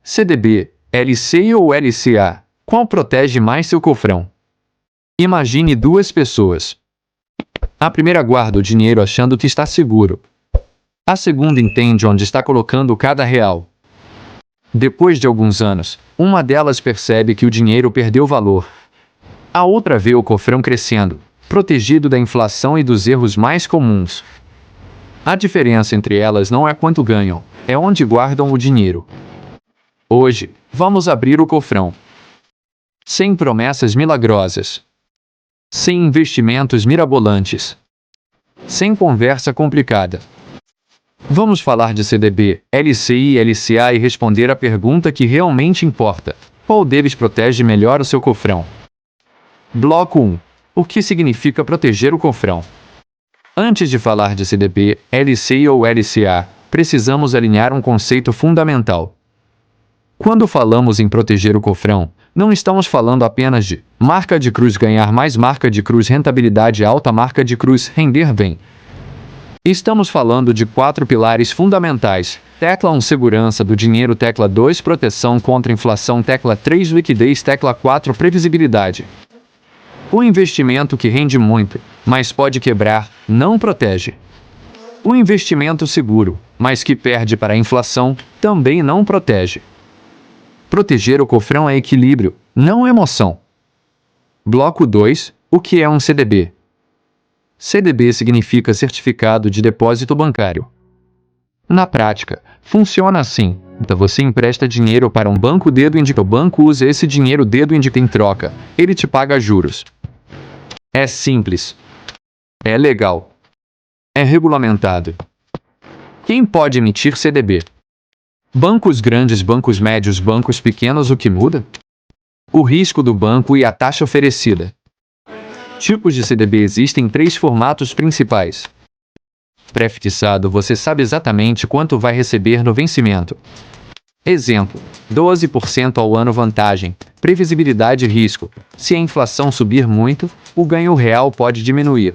CDB, LCI ou LCA, qual protege mais seu cofrão? Imagine duas pessoas. A primeira guarda o dinheiro achando que está seguro. A segunda entende onde está colocando cada real. Depois de alguns anos, uma delas percebe que o dinheiro perdeu valor. A outra vê o cofrão crescendo, protegido da inflação e dos erros mais comuns. A diferença entre elas não é quanto ganham, é onde guardam o dinheiro. Hoje, vamos abrir o cofrão. Sem promessas milagrosas. Sem investimentos mirabolantes. Sem conversa complicada. Vamos falar de CDB, LCI e LCA e responder a pergunta que realmente importa. Qual deles protege melhor o seu cofrão? Bloco 1. O que significa proteger o cofrão? Antes de falar de CDB, LCI ou LCA, precisamos alinhar um conceito fundamental. Quando falamos em proteger o cofrão, não estamos falando apenas de marca de cruz ganhar mais, marca de cruz rentabilidade alta, marca de cruz render bem. Estamos falando de 4 pilares fundamentais. Tecla 1 segurança do dinheiro, tecla 2 proteção contra inflação, tecla 3 liquidez, tecla 4 previsibilidade. O investimento que rende muito, mas pode quebrar, não protege. O investimento seguro, mas que perde para a inflação, também não protege. Proteger o cofrão é equilíbrio, não emoção. Bloco 2. O que é um CDB? CDB significa Certificado de Depósito Bancário. Na prática, funciona assim. Então você empresta dinheiro para um banco, o dedo indica, o banco usa esse dinheiro, o dedo indica em troca, ele te paga juros. É simples. É legal. É regulamentado. Quem pode emitir CDB? Bancos grandes, bancos médios, bancos pequenos. O que muda? O risco do banco e a taxa oferecida. Tipos de CDB: existem 3 formatos principais. Pré-fixado, você sabe exatamente quanto vai receber no vencimento. Exemplo: 12% ao ano. Vantagem: previsibilidade e risco. Se a inflação subir muito, o ganho real pode diminuir.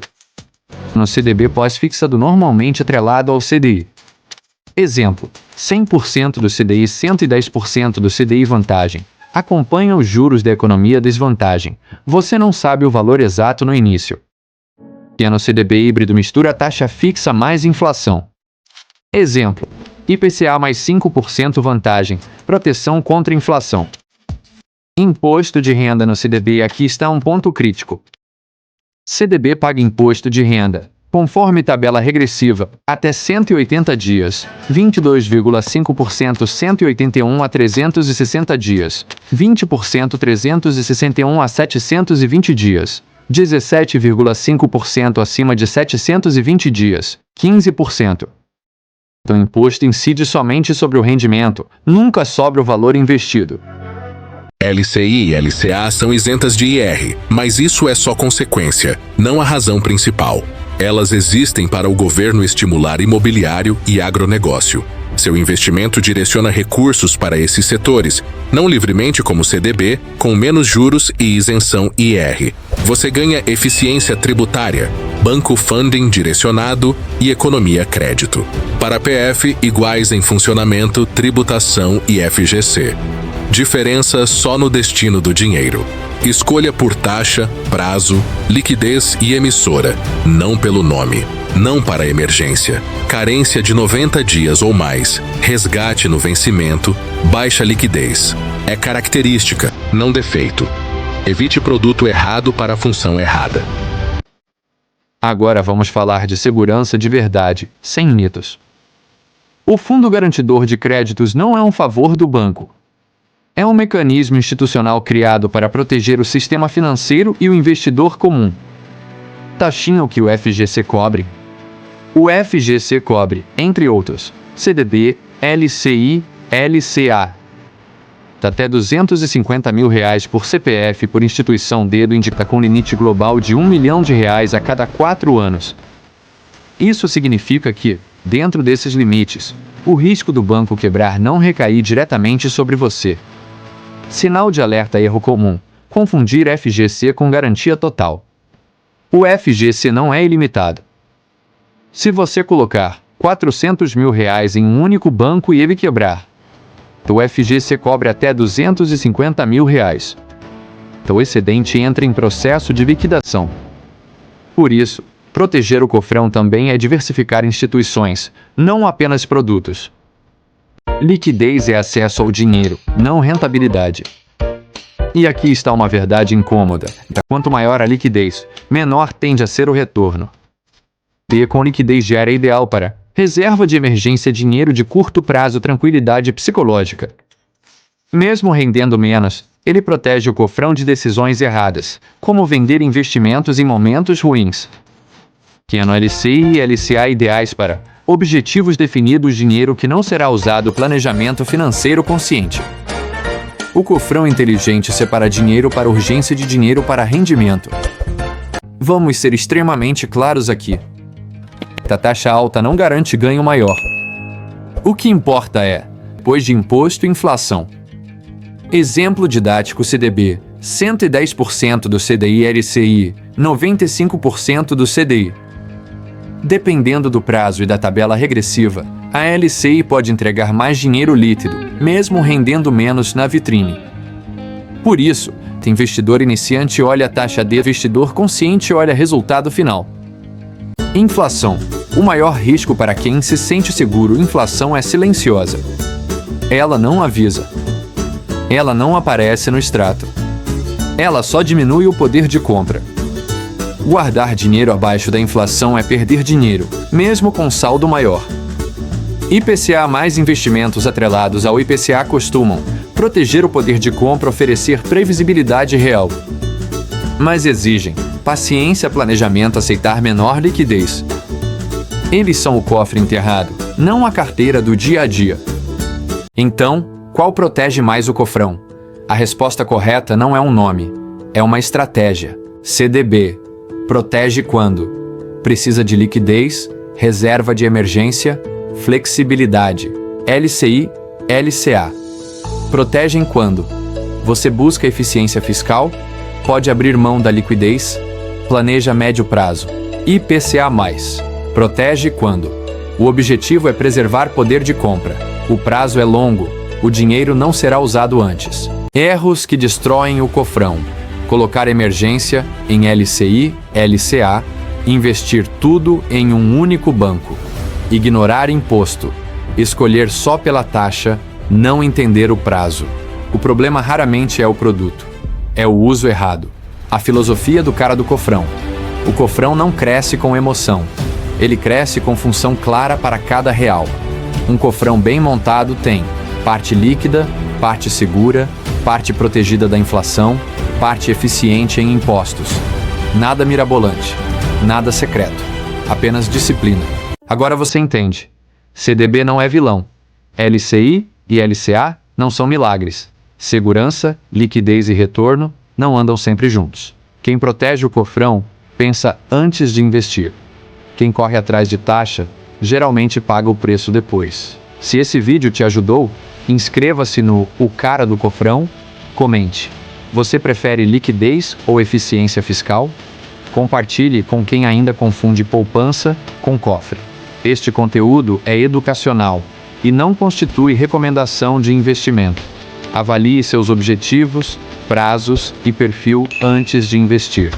No CDB pós-fixado, normalmente atrelado ao CDI. Exemplo: 100% do CDI, 110% do CDI. Vantagem: acompanha os juros da economia. Desvantagem: você não sabe o valor exato no início. No CDB híbrido, mistura taxa fixa mais inflação. Exemplo: IPCA mais 5%. Vantagem: proteção contra inflação. Imposto de renda no CDB. Aqui está um ponto crítico. CDB paga imposto de renda, conforme tabela regressiva, até 180 dias, 22,5% 181 a 360 dias, 20% 361 a 720 dias, 17,5% acima de 720 dias, 15%. O imposto incide somente sobre o rendimento, nunca sobre o valor investido. LCI e LCA são isentas de IR, mas isso é só consequência, não a razão principal. Elas existem para o governo estimular imobiliário e agronegócio. Seu investimento direciona recursos para esses setores, não livremente como CDB, com menos juros e isenção IR. Você ganha eficiência tributária, banco funding direcionado e economia crédito. Para PF, iguais em funcionamento, tributação e FGC. Diferença só no destino do dinheiro. Escolha por taxa, prazo, liquidez e emissora, não pelo nome. Não para emergência. Carência de 90 dias ou mais. Resgate no vencimento. Baixa liquidez. É característica, não defeito. Evite produto errado para a função errada. Agora vamos falar de segurança de verdade, sem mitos. O Fundo Garantidor de Créditos não é um favor do banco. É um mecanismo institucional criado para proteger o sistema financeiro e o investidor comum. Taxinha o que o FGC cobre? O FGC cobre, entre outros, CDB, LCI, LCA. Até R$250 mil por CPF por instituição. Dedo indica com limite global de R$1 milhão a cada 4 anos. Isso significa que, dentro desses limites, o risco do banco quebrar não recair diretamente sobre você. Sinal de alerta: erro comum: confundir FGC com garantia total. O FGC não é ilimitado. Se você colocar R$400 mil em um único banco e ele quebrar, O FGC cobre até R$250 mil. O excedente entra em processo de liquidação. Por isso, proteger o cofrão também é diversificar instituições, não apenas produtos. Liquidez é acesso ao dinheiro, não rentabilidade. E aqui está uma verdade incômoda. Quanto maior a liquidez, menor tende a ser o retorno. Ter com liquidez diária é ideal para reserva de emergência, dinheiro de curto prazo, tranquilidade psicológica. Mesmo rendendo menos, ele protege o cofrão de decisões erradas, como vender investimentos em momentos ruins. Pequeno LCI e LCA ideais para objetivos definidos, dinheiro que não será usado, planejamento financeiro consciente. O cofrão inteligente separa dinheiro para urgência de dinheiro para rendimento. Vamos ser extremamente claros aqui. A taxa alta não garante ganho maior. O que importa é, depois de imposto e inflação. Exemplo didático: CDB, 110% do CDI, LCI, 95% do CDI. Dependendo do prazo e da tabela regressiva, a LCI pode entregar mais dinheiro líquido, mesmo rendendo menos na vitrine. Por isso, investidor iniciante olha a taxa de investidor consciente olha resultado final. Inflação. O maior risco para quem se sente seguro: inflação é silenciosa. Ela não avisa. Ela não aparece no extrato. Ela só diminui o poder de compra. Guardar dinheiro abaixo da inflação é perder dinheiro, mesmo com saldo maior. IPCA mais investimentos atrelados ao IPCA costumam proteger o poder de compra, oferecer previsibilidade real. Mas exigem paciência, planejamento, aceitar menor liquidez. Eles são o cofre enterrado, não a carteira do dia a dia. Então, qual protege mais o cofrão? A resposta correta não é um nome, é uma estratégia. CDB. Protege quando precisa de liquidez, reserva de emergência, flexibilidade. LCI, LCA. Protegem quando você busca eficiência fiscal, pode abrir mão da liquidez, planeja médio prazo. IPCA+. Protege quando o objetivo é preservar poder de compra, o prazo é longo, o dinheiro não será usado antes. Erros que destroem o cofrão: colocar emergência em LCI, LCA, investir tudo em um único banco, ignorar imposto, escolher só pela taxa, não entender o prazo. O problema raramente é o produto, é o uso errado. A filosofia do cara do cofrão: o cofrão não cresce com emoção, ele cresce com função clara para cada real. Um cofrão bem montado tem parte líquida, parte segura, parte protegida da inflação, parte eficiente em impostos. Nada mirabolante, nada secreto, apenas disciplina. Agora você entende. CDB não é vilão. LCI e LCA não são milagres. Segurança, liquidez e retorno não andam sempre juntos. Quem protege o cofrão pensa antes de investir. Quem corre atrás de taxa geralmente paga o preço depois. Se esse vídeo te ajudou, inscreva-se no O Cara do Cofrão, comente. Você prefere liquidez ou eficiência fiscal? Compartilhe com quem ainda confunde poupança com cofre. Este conteúdo é educacional e não constitui recomendação de investimento. Avalie seus objetivos, prazos e perfil antes de investir.